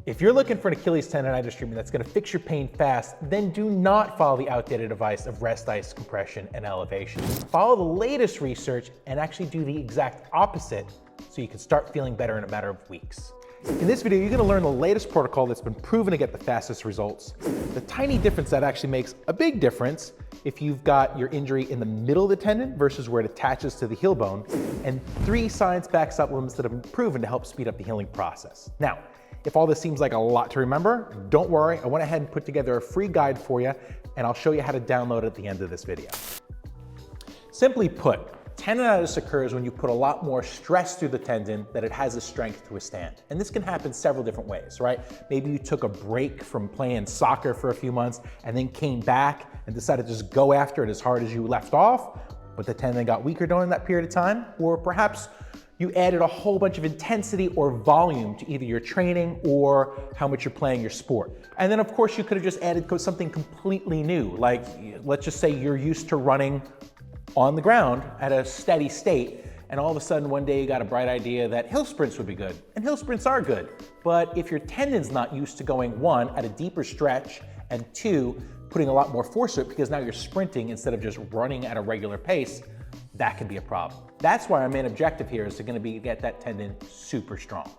If you're looking for an Achilles tendonitis treatment that's going to fix your pain fast, then do not follow the outdated advice of rest, ice, compression, and elevation. Follow the latest research and actually do the exact opposite so you can start feeling better in a matter of weeks. In this video, you're going to learn the latest protocol that's been proven to get the fastest results, the tiny difference that actually makes a big difference if you've got your injury in the middle of the tendon versus where it attaches to the heel bone, and 3 science-backed supplements that have been proven to help speed up the healing process. Now, if all this seems like a lot to remember, don't worry, I went ahead and put together a free guide for you, and I'll show you how to download it at the end of this video. Simply put, tendonitis occurs when you put a lot more stress through the tendon than it has the strength to withstand. And this can happen several different ways, right? Maybe you took a break from playing soccer for a few months and then came back and decided to just go after it as hard as you left off, but the tendon got weaker during that period of time. Or perhaps you added a whole bunch of intensity or volume to either your training or how much you're playing your sport. And then of course you could have just added something completely new. Like, let's just say you're used to running on the ground at a steady state, and all of a sudden one day you got a bright idea that hill sprints would be good, and hill sprints are good. But if your tendon's not used to going, 1, at a deeper stretch, and 2, putting a lot more force to it because now you're sprinting instead of just running at a regular pace, that can be a problem. That's why our main objective here is going to be to get that tendon super strong.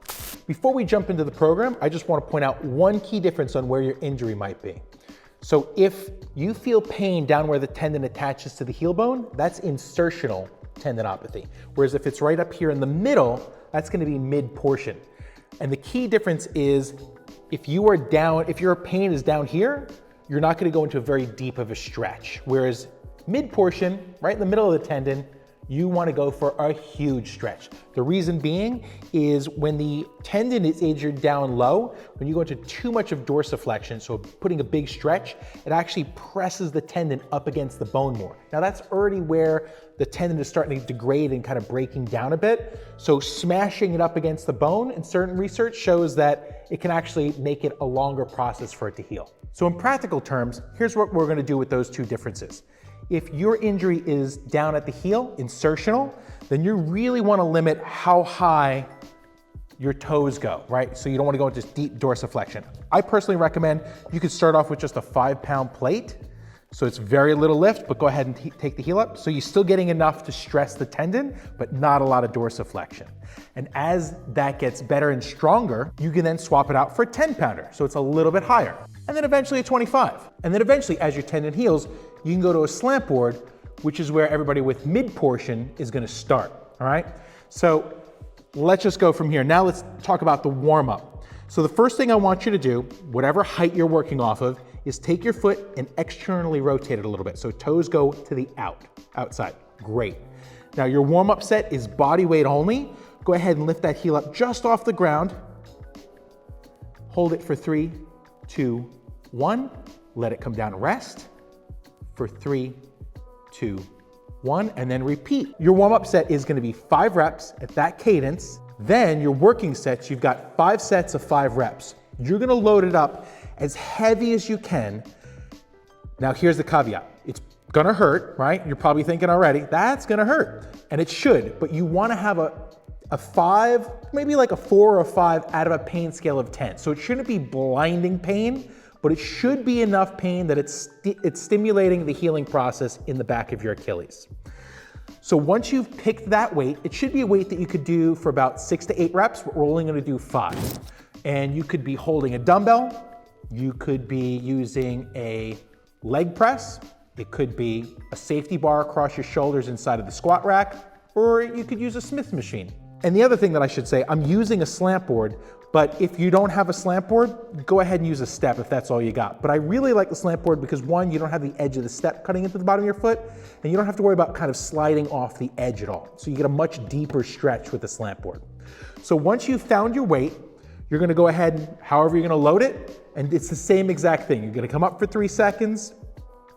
Before we jump into the program, I just want to point out one key difference on where your injury might be. So if you feel pain down where the tendon attaches to the heel bone, that's insertional tendinopathy. Whereas if it's right up here in the middle, that's going to be mid portion. And the key difference is if your pain is down here, you're not going to go into a very deep of a stretch. Whereas mid portion, right in the middle of the tendon, you want to go for a huge stretch. The reason being is when the tendon is injured down low, when you go into too much of dorsiflexion, so putting a big stretch, it actually presses the tendon up against the bone more. Now that's already where the tendon is starting to degrade and kind of breaking down a bit. So smashing it up against the bone in certain research shows that it can actually make it a longer process for it to heal. So in practical terms, here's what we're going to do with those two differences. If your injury is down at the heel, insertional, then you really want to limit how high your toes go, right? So you don't want to go into deep dorsiflexion. I personally recommend you could start off with just a 5-pound plate. So it's very little lift, but go ahead and take the heel up. So you're still getting enough to stress the tendon, but not a lot of dorsiflexion. And as that gets better and stronger, you can then swap it out for a 10-pounder. So it's a little bit higher. And then eventually a 25. And then eventually, as your tendon heals, you can go to a slant board, which is where everybody with mid portion is going to start. All right. So let's just go from here. Now let's talk about the warm up. So the first thing I want you to do, whatever height you're working off of, is take your foot and externally rotate it a little bit. So toes go to the outside. Great. Now your warm up set is body weight only. Go ahead and lift that heel up just off the ground. Hold it for 3, 2, 1. Let it come down, rest for 3, 2, 1, and then repeat. Your warm-up set is going to be 5 reps at that cadence. Then your working sets, you've got 5 sets of 5 reps. You're going to load it up as heavy as you can. Now here's the caveat. It's going to hurt, right? You're probably thinking already, that's going to hurt. And it should, but you want to have a 5, maybe like a 4 or a 5 out of a pain scale of 10. So it shouldn't be blinding pain, but it should be enough pain that it's stimulating the healing process in the back of your Achilles. So once you've picked that weight, it should be a weight that you could do for about 6 to 8 reps, but we're only going to do 5. And you could be holding a dumbbell, you could be using a leg press, it could be a safety bar across your shoulders inside of the squat rack, or you could use a Smith machine. And the other thing that I should say, I'm using a slant board, but if you don't have a slant board, go ahead and use a step if that's all you got. But I really like the slant board because 1, you don't have the edge of the step cutting into the bottom of your foot, and you don't have to worry about kind of sliding off the edge at all. So you get a much deeper stretch with the slant board. So once you've found your weight, you're gonna go ahead and however you're gonna load it, and it's the same exact thing. You're gonna come up for 3 seconds,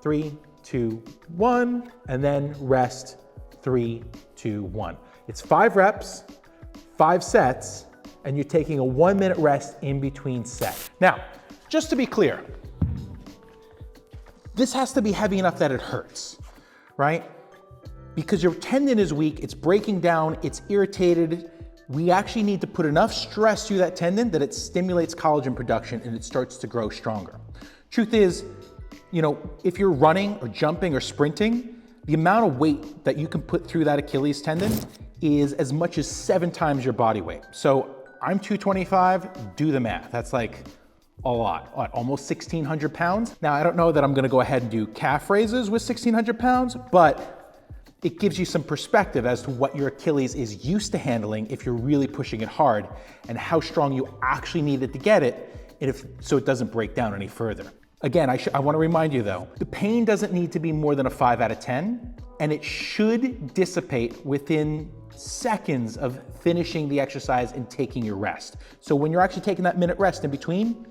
3, 2, 1, and then rest, 3, 2, 1. It's 5 reps, 5 sets, and you're taking a 1-minute rest in between sets. Now, just to be clear, this has to be heavy enough that it hurts, right? Because your tendon is weak, it's breaking down, it's irritated, we actually need to put enough stress through that tendon that it stimulates collagen production and it starts to grow stronger. Truth is, if you're running or jumping or sprinting, the amount of weight that you can put through that Achilles tendon is as much as 7 times your body weight. So I'm 225, do the math. That's like a lot, almost 1,600 pounds. Now, I don't know that I'm gonna go ahead and do calf raises with 1,600 pounds, but it gives you some perspective as to what your Achilles is used to handling if you're really pushing it hard and how strong you actually need it to get it, so it doesn't break down any further. Again, I want to remind you though, the pain doesn't need to be more than a 5 out of 10, and it should dissipate within seconds of finishing the exercise and taking your rest. So when you're actually taking that minute rest in between,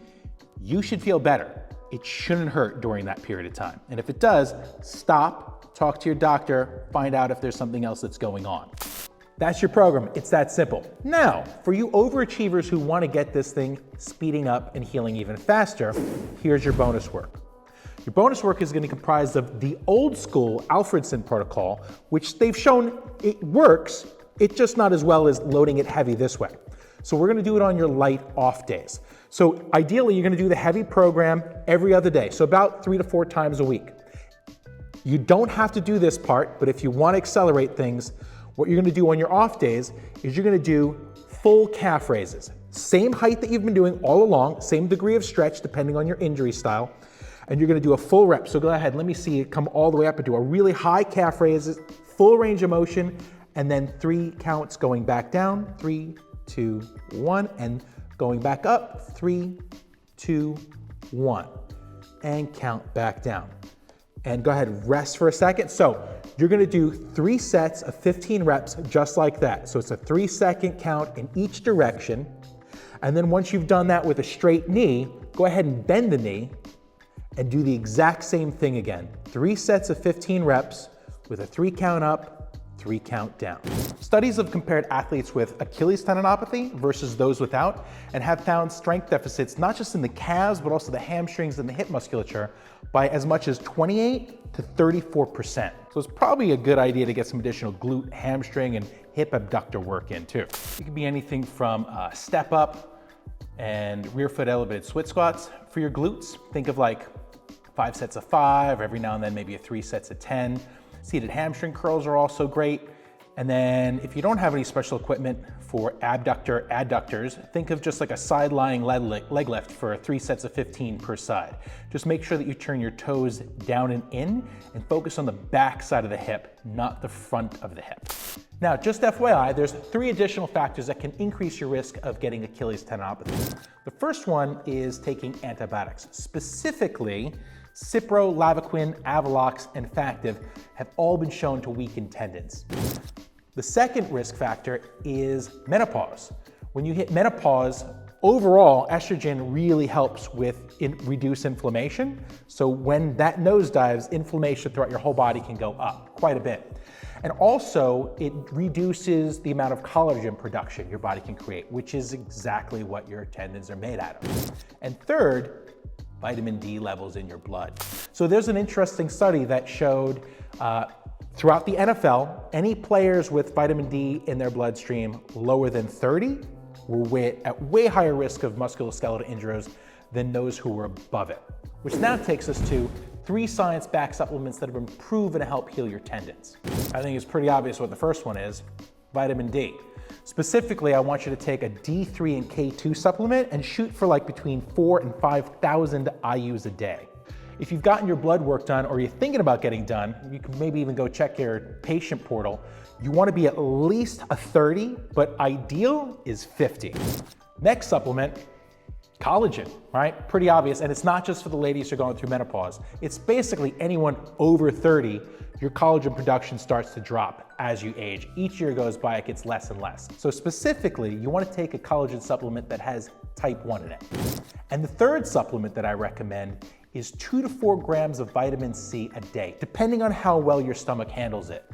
you should feel better. It shouldn't hurt during that period of time. And if it does, stop, talk to your doctor, find out if there's something else that's going on. That's your program. It's that simple. Now, for you overachievers who want to get this thing speeding up and healing even faster, here's your bonus work. Your bonus work is going to comprise of the old school Alfredson protocol, which they've shown it works, it's just not as well as loading it heavy this way. So we're going to do it on your light off days. So ideally, you're going to do the heavy program every other day, so about 3 to 4 times a week. You don't have to do this part, but if you want to accelerate things, what you're going to do on your off days is you're going to do full calf raises. Same height that you've been doing all along, same degree of stretch depending on your injury style, and you're going to do a full rep. So go ahead, let me see you come all the way up and do a really high calf raises, full range of motion, and then 3 counts going back down, 3, 2, 1, and going back up, 3, 2, 1, and count back down. And go ahead and rest for a second. So you're gonna do 3 sets of 15 reps just like that. So it's a 3-second count in each direction. And then once you've done that with a straight knee, go ahead and bend the knee and do the exact same thing again. 3 sets of 15 reps with a 3 count up, 3 count down. Studies have compared athletes with Achilles tendinopathy versus those without and have found strength deficits not just in the calves, but also the hamstrings and the hip musculature by as much as 28 to 34%. So it's probably a good idea to get some additional glute, hamstring, and hip abductor work in too. It could be anything from step up and rear foot elevated split squats for your glutes. Think of like 5 sets of 5, every now and then maybe 3 sets of 10. Seated hamstring curls are also great. And then if you don't have any special equipment for adductors, think of just like a side-lying leg lift for 3 sets of 15 per side. Just make sure that you turn your toes down and in and focus on the back side of the hip, not the front of the hip. Now, just FYI, there's 3 additional factors that can increase your risk of getting Achilles tendinopathy. The first one is taking antibiotics. Specifically, Cipro, Lavaquin, Avelox, and Factive have all been shown to weaken tendons. The second risk factor is menopause. When you hit menopause, overall, estrogen really helps with reduce inflammation. So when that nosedives, inflammation throughout your whole body can go up quite a bit. And also, it reduces the amount of collagen production your body can create, which is exactly what your tendons are made out of. And third, vitamin D levels in your blood. So there's an interesting study that showed throughout the NFL, any players with vitamin D in their bloodstream lower than 30 were at way higher risk of musculoskeletal injuries than those who were above it. Which now takes us to 3 science-backed supplements that have been proven to help heal your tendons. I think it's pretty obvious what the first one is, vitamin D. Specifically, I want you to take a D3 and K2 supplement and shoot for like between 4,000 and 5,000 IUs a day. If you've gotten your blood work done or you're thinking about getting done, you can maybe even go check your patient portal. You want to be at least a 30, but ideal is 50. Next supplement, collagen, right? Pretty obvious, and it's not just for the ladies who are going through menopause. It's basically anyone over 30, your collagen production starts to drop as you age. Each year goes by, it gets less and less. So specifically, you want to take a collagen supplement that has type 1 in it. And the third supplement that I recommend is 2 to 4 grams of vitamin C a day, depending on how well your stomach handles it.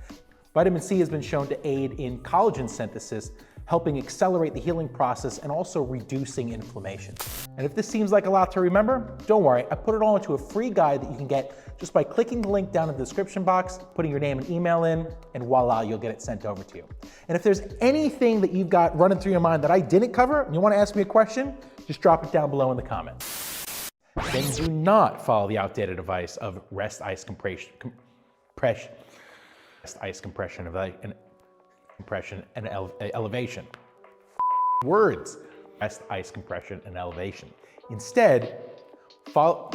Vitamin C has been shown to aid in collagen synthesis helping accelerate the healing process and also reducing inflammation. And if this seems like a lot to remember, don't worry, I put it all into a free guide that you can get just by clicking the link down in the description box, putting your name and email in, and voila, you'll get it sent over to you. And if there's anything that you've got running through your mind that I didn't cover and you want to ask me a question, just drop it down below in the comments. Then do not follow the outdated advice of rest ice compression and elevation. Words, rest ice compression and elevation. Instead, follow